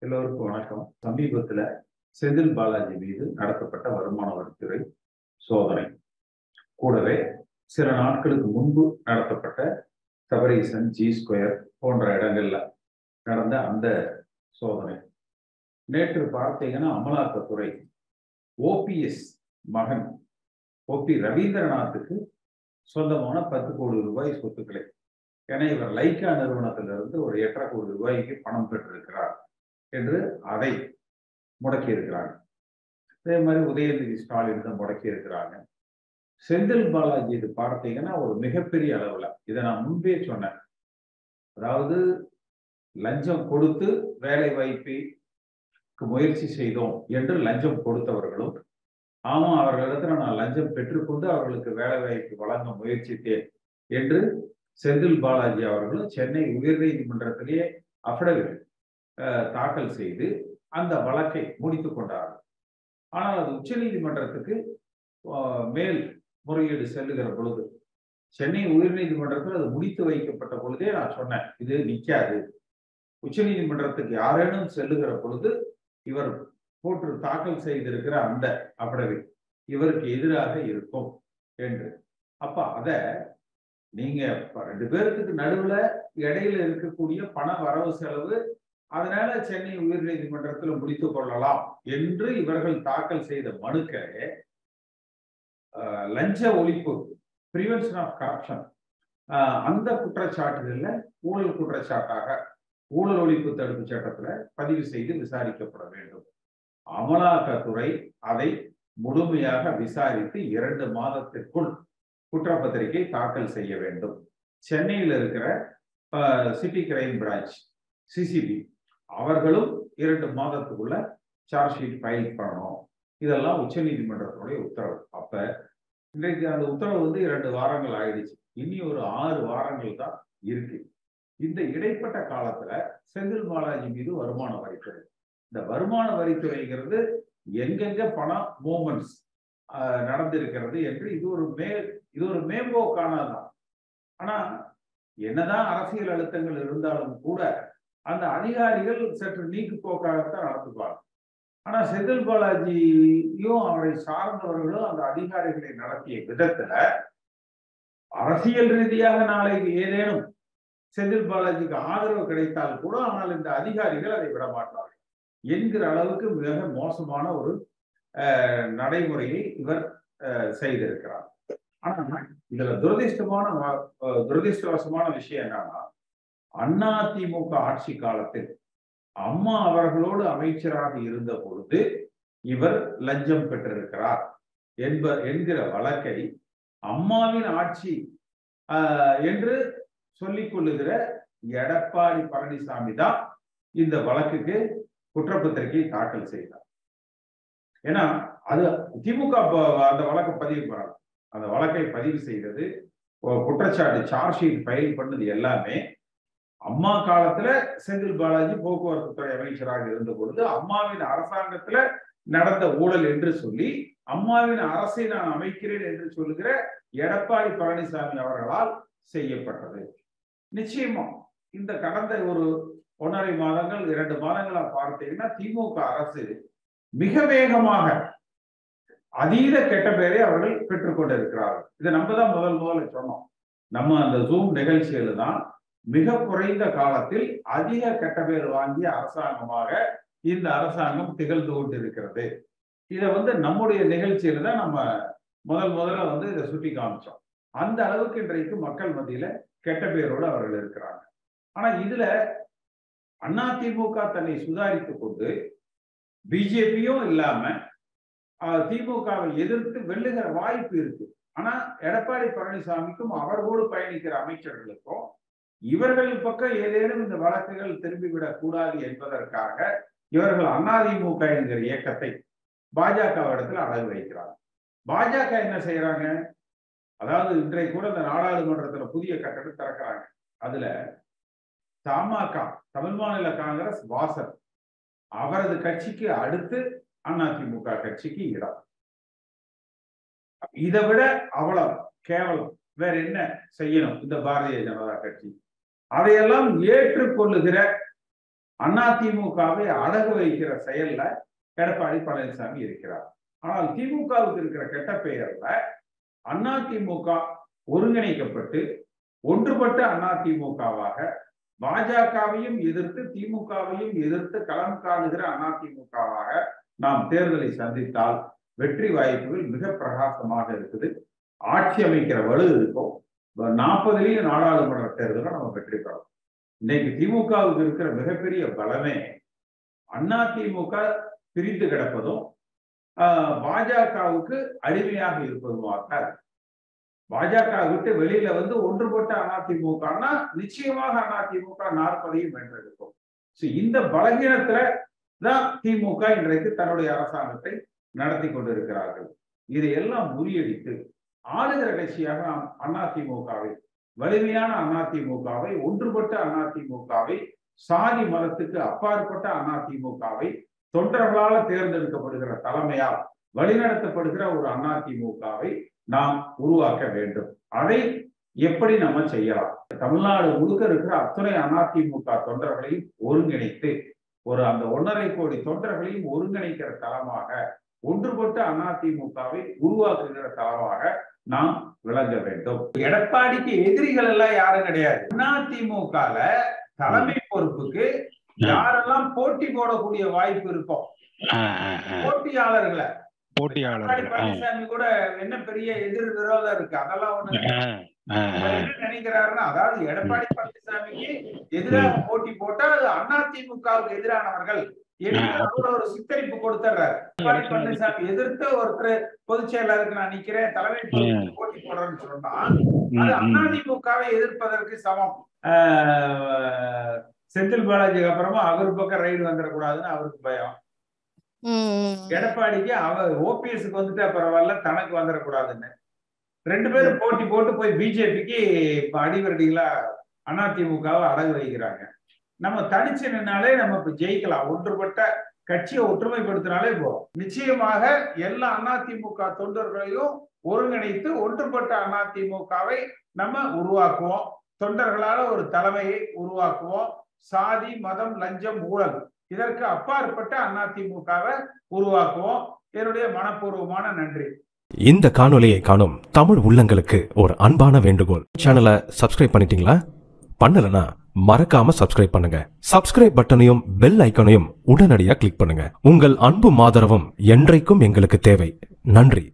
எல்லோருக்கும் வணக்கம். சமீபத்தில் செந்தில் பாலாஜி மீது நடத்தப்பட்ட வருமான வரித்துறை சோதனை, கூடவே சில நாட்களுக்கு முன்பு நடத்தப்பட்ட சபரீசன், ஜி ஸ்கொயர் போன்ற இடங்கள்ல நடந்த அந்த சோதனை. நேற்று பார்த்தீங்கன்னா அமலாக்கத்துறை ஓபிஎஸ் மகன் ஓபி ரவீந்திரநாத்துக்கு சொந்தமான 10 கோடி ரூபாய் சொத்துக்களை, ஏன்னா இவர் லைக்கா நிறுவனத்திலிருந்து ஒரு 8.5 கோடி ரூபாய்க்கு பணம் பெற்றிருக்கிறார் என்று அதை முடக்கி இருக்கிறாங்க. அதே மாதிரி உதயநிதி ஸ்டாலின் தான் முடக்கி இருக்கிறாங்க. செந்தில் பாலாஜி இது பார்த்தீங்கன்னா ஒரு மிகப்பெரிய அளவுல, இதை நான் முன்பே சொன்னேன், அதாவது லஞ்சம் கொடுத்து வேலை வாய்ப்புக்கு முயற்சி செய்தோம் என்று லஞ்சம் கொடுத்தவர்களும், ஆமா அவர்களிடத்துல நான் லஞ்சம் பெற்றுக்கொண்டு அவர்களுக்கு வேலை வாய்ப்பு வழங்க முயற்சித்தேன் என்று செந்தில் பாலாஜி அவர்களும் சென்னை உயர்நீதிமன்றத்திலேயே அஃபிடவிட் தாக்கல் செய்து அந்த வழக்கை முடித்துக் கொண்டார்கள். ஆனால் அது உச்ச நீதிமன்றத்துக்கு மேல் முறையீடு செல்லுகிற பொழுது, சென்னை உயர்நீதிமன்றத்தில் அது முடித்து வைக்கப்பட்ட பொழுதே நான் சொன்னேன், இது நிற்காது, உச்ச நீதிமன்றத்துக்கு யாரேனும் செல்லுகிற பொழுது இவர் போட்டு தாக்கல் செய்திருக்கிற அந்த அஃபிடவிட் இவருக்கு எதிராக இருக்கும் என்று. அப்ப அத நீங்க 2 பேருக்கு நடுவுல இடையில இருக்கக்கூடிய பண வரவு செலவு, அதனால சென்னை உயர்நீதிமன்றத்தில் முடித்துக் கொள்ளலாம் என்று இவர்கள் தாக்கல் செய்த மனுக்களே லஞ்ச ஒழிப்பு, பிரிவென்ஷன் ஆஃப் கரப்ஷன், அந்த குற்றச்சாட்டுகள்ல ஊழல் குற்றச்சாட்டாக ஊழல் ஒழிப்பு தடுப்பு சட்டத்துல பதிவு செய்து விசாரிக்கப்பட வேண்டும். அமலாக்கத்துறை அதை முழுமையாக விசாரித்து 2 மாதத்திற்குள் குற்றப்பத்திரிகை தாக்கல் செய்ய வேண்டும். சென்னையில் இருக்கிற சிட்டி கிரைம் பிரான்ச் சிசிபி அவர்களும் 2 மாதத்துக்குள்ள சார்ஜ் ஷீட் ஃபைல் பண்ணணும். இதெல்லாம் உச்ச நீதிமன்றத்தினுடைய உத்தரவு. அப்ப இன்றைக்கு அந்த உத்தரவு 2 வாரங்கள் ஆயிடுச்சு. இனி ஒரு 6 வாரங்கள் தான் இருக்கு. இந்த இடைப்பட்ட காலத்துல செந்தில் பாலாஜி மீது வருமான வரித்துறை, இந்த வருமான வரித்துறைங்கிறது எங்கெங்க பணம் மூவ்மெண்ட்ஸ் நடந்திருக்கிறது என்று இது ஒரு மேம்போக்கானதான். ஆனா என்னதான் அரசியல் அழுத்தங்கள் இருந்தாலும் கூட அந்த அதிகாரிகள் சற்று நீக்கு போக்காகத்தான் நடத்துவாங்க. ஆனா செந்தில் பாலாஜியும் அவரை சார்ந்தவர்களும் அந்த அதிகாரிகளை நடத்திய விதத்துல அரசியல் ரீதியாக நாளை ஏதேனும் செந்தில் பாலாஜிக்கு ஆதரவு கிடைத்தால் கூட, ஆனால் இந்த அதிகாரிகள் அதை விட மாட்டார்கள் என்கிற அளவுக்கு மிக மோசமான ஒரு நடைமுறையை இவர் செய்திருக்கிறார். ஆனா இதுல துரதிருஷ்டவசமான விஷயம் என்னன்னா, அதிமுக ஆட்சி காலத்தில் அம்மா அவர்களோடு அமைச்சராக இருந்த பொழுது இவர் லஞ்சம் பெற்றிருக்கிறார் என்கிற வழக்கை அம்மாவின் ஆட்சி என்று சொல்லிக் கொள்ளுகிற எடப்பாடி பழனிசாமி தான் இந்த வழக்குக்கு குற்றப்பத்திரிகை தாக்கல் செய்தார். ஏன்னா அது திமுக அந்த வழக்கை பதிவு பண்ணலாம். அந்த வழக்கை பதிவு செய்தது, குற்றச்சாட்டு சார்ஜ் ஷீட் ஃபைல் பண்ணது எல்லாமே அம்மா காலத்துல செந்தில் பாலாஜி போக்குவரத்து துறை அமைச்சராக இருந்த பொழுது அம்மாவின் அரசாங்கத்துல நடந்த ஊழல் என்று சொல்லி, அம்மாவின் அரசை நான் அமைக்கிறேன் என்று சொல்லுகிற எடப்பாடி பழனிசாமி அவர்களால் செய்யப்பட்டது. நிச்சயமா இந்த கடந்த ஒரு 1.5 மாதங்கள் 2 மாதங்களா பார்த்தீங்கன்னா திமுக அரசு மிக வேகமாக அதீத கெட்ட பெயரை அவர்கள் பெற்றுக்கொண்டிருக்கிறார்கள். இதை நம்ம தான் முதல்ல சொன்னோம். நம்ம அந்த ஜூம் நிகழ்ச்சியில தான் மிக குறைந்த காலத்தில் அதிக கெட்ட பெயர் வாங்கிய அரசாங்கமாக இந்த அரசாங்கம் திகழ்ந்து கொண்டிருக்கிறது. இதை நம்முடைய நிகழ்ச்சியில தான் நம்ம முதல்ல இதை சுட்டி காமிச்சோம். அந்த அளவுக்கு இன்றைக்கு மக்கள் மத்தியில கெட்ட பெயரோடு அவர்கள் இருக்கிறாங்க. ஆனா இதுல அதிமுக தன்னை சுதாரித்துக் கொண்டு பிஜேபியும் இல்லாம திமுகவை எதிர்த்து வெல்லுகிற வாய்ப்பு இருக்கு. ஆனா எடப்பாடி பழனிசாமிக்கும் அவர்களோடு பயணிக்கிற அமைச்சர்களுக்கும் இவர்கள் பக்கம் ஏதேனும் இந்த வழக்குகள் திரும்பிவிடக் கூடாது என்பதற்காக இவர்கள் அதிமுக என்கிற இயக்கத்தை பாஜகவிடத்தில் அடகு வைக்கிறாங்க. பாஜக என்ன செய்யறாங்க, அதாவது இன்றைக்கு கூட இந்த நாடாளுமன்றத்துல புதிய கட்டடம் திறக்கிறாங்க. அதுல தமாக, தமிழ் மாநில காங்கிரஸ் வாசன், அவரது கட்சிக்கு அடுத்து அதிமுக கட்சிக்கு இடம். இதை விட அவ்வளவு கேவலம் வேற என்ன செய்யணும் இந்த பாரதிய ஜனதா கட்சி? அதையெல்லாம் ஏற்றுக்கொள்ளுகிற அதிமுகவை அடகு வைக்கிற செயல்ல எடப்பாடி பழனிசாமி இருக்கிறார். ஆனால் திமுகவுக்கு இருக்கிற கெட்ட பெயர்ல அதிமுக ஒருங்கிணைக்கப்பட்டு ஒன்றுபட்ட அதிமுகவாக பாஜகவையும் எதிர்த்து திமுகவையும் எதிர்த்து களம் காணுகிற அதிமுகவாக நாம் தேர்தலை சந்தித்தால் வெற்றி வாய்ப்புகள் மிக பிரகாசமாக இருக்குது. ஆட்சி அமைக்கிற வலு இருக்கும். 40 நாடாளுமன்ற தேர்தலை நம்ம வெற்றி பெறலாம். இன்னைக்கு திமுகவுக்கு இருக்கிற மிகப்பெரிய பலமே அதிமுக பிரிந்து கிடப்பதும் பாஜகவுக்கு அடிமையாக இருப்பதுமாக. பாஜக விட்டு வெளியில வந்து ஒன்றுபட்ட அதிமுகனா நிச்சயமாக அதிமுக 40ஐயும் வென்றெடுக்கும். இந்த பலகீனத்துல தான் திமுக இன்றைக்கு தன்னுடைய அரசாங்கத்தை நடத்தி கொண்டிருக்கிறார்கள். இதையெல்லாம் முறியடித்து ஆளுகிற கட்சியாக நாம் அதிமுகவை, வலிமையான அதிமுகவை, ஒன்றுபட்ட அதிமுகவை, சாதி மதத்துக்கு அப்பாற்பட்ட அதிமுகவை, தொண்டர்களால் தேர்ந்தெடுக்கப்படுகிற தலைமையால் வழிநடத்தப்படுகிற ஒரு அதிமுகவை நாம் உருவாக்க வேண்டும். அதை எப்படி நம்ம செய்யலாம்? தமிழ்நாடு முழுக்க இருக்கிற அத்துணை அதிமுக தொண்டர்களையும் ஒருங்கிணைத்து அந்த 1.5 கோடி தொண்டர்களையும் ஒருங்கிணைக்கிற தளமாக, ஒன்றுபட்ட அதிமுகவை உருவாக்குகிற தளமாக நாம் விளங்க வேண்டும். எடப்பாடிக்கு எதிரிகள் எல்லாம் யாரும் கிடையாது. அதிமுகல தலைமை பொறுப்புக்கு யாரெல்லாம் போட்டி போடக்கூடிய வாய்ப்பு இருக்கும், போட்டியாளர்களை பழனிசாமி கூட என்ன பெரிய எதிர் விரோதம் இருக்கு, அதெல்லாம் ஒண்ணு என்ன நினைக்கிறாருன்னா, அதாவது எடப்பாடி பழனிசாமிக்கு எதிராக போட்டி போட்டா அது அதிமுகவுக்கு எதிரானவர்கள் ஒரு சித்தரிப்பு கொடுத்துறாரு. எடப்பாடி பழனிசாமி எதிர்த்து ஒருத்தர் பொதுச் செயலாளருக்கு நான் நிக்கிறேன், தலைமை போட்டி போடுறேன்னு சொன்னா அது அதிமுகவை எதிர்ப்பதற்கு சமம். செந்தில் பாலாஜிக்கு அப்புறமா அவர் பக்கம் ரைடு வந்துடக்கூடாதுன்னு அவருக்கு பயம். எடப்பாடிக்கு அவர் ஓபிஎஸ்க்கு வந்துட்டா பரவாயில்ல, தனக்கு வந்துடக்கூடாதுன்னு 2 பேரும் போட்டி போட்டு போய் பிஜேபிக்கு அடிவரடிகளா அதிமுகவை அடகு வைக்கிறாங்க. நம்ம தனிச்சு நின்னாலே நம்ம இப்ப ஜெயிக்கலாம். ஒன்றுபட்ட கட்சியை ஒற்றுமைப்படுத்தினாலே போதும். நிச்சயமாக எல்லா அதிமுக தொண்டர்களையும் ஒருங்கிணைத்து ஒன்றுபட்ட அதிமுகவை நம்ம உருவாக்குவோம். தொண்டர்களால ஒரு தலைமையை உருவாக்குவோம். சாதி, மதம், லஞ்சம், ஊழல் இதற்கு அப்பாற்பட்ட அதிமுகவை உருவாக்குவோம். என்னுடைய மனப்பூர்வமான நன்றி. இந்த காணொலியை காணும் தமிழ் உள்ளங்களுக்கு ஒரு அன்பான வேண்டுகோள். சேனலை சப்ஸ்கிரைப் பண்ணிட்டீங்களா? பண்ணலனா மறக்காம சப்ஸ்கிரைப் பண்ணுங்க. சப்ஸ்கிரைப் பட்டனையும் பெல் ஐக்கானையும் உடனடியாக கிளிக் பண்ணுங்க. உங்கள் அன்பும் ஆதரவும் என்றைக்கும் எங்களுக்கு தேவை. நன்றி.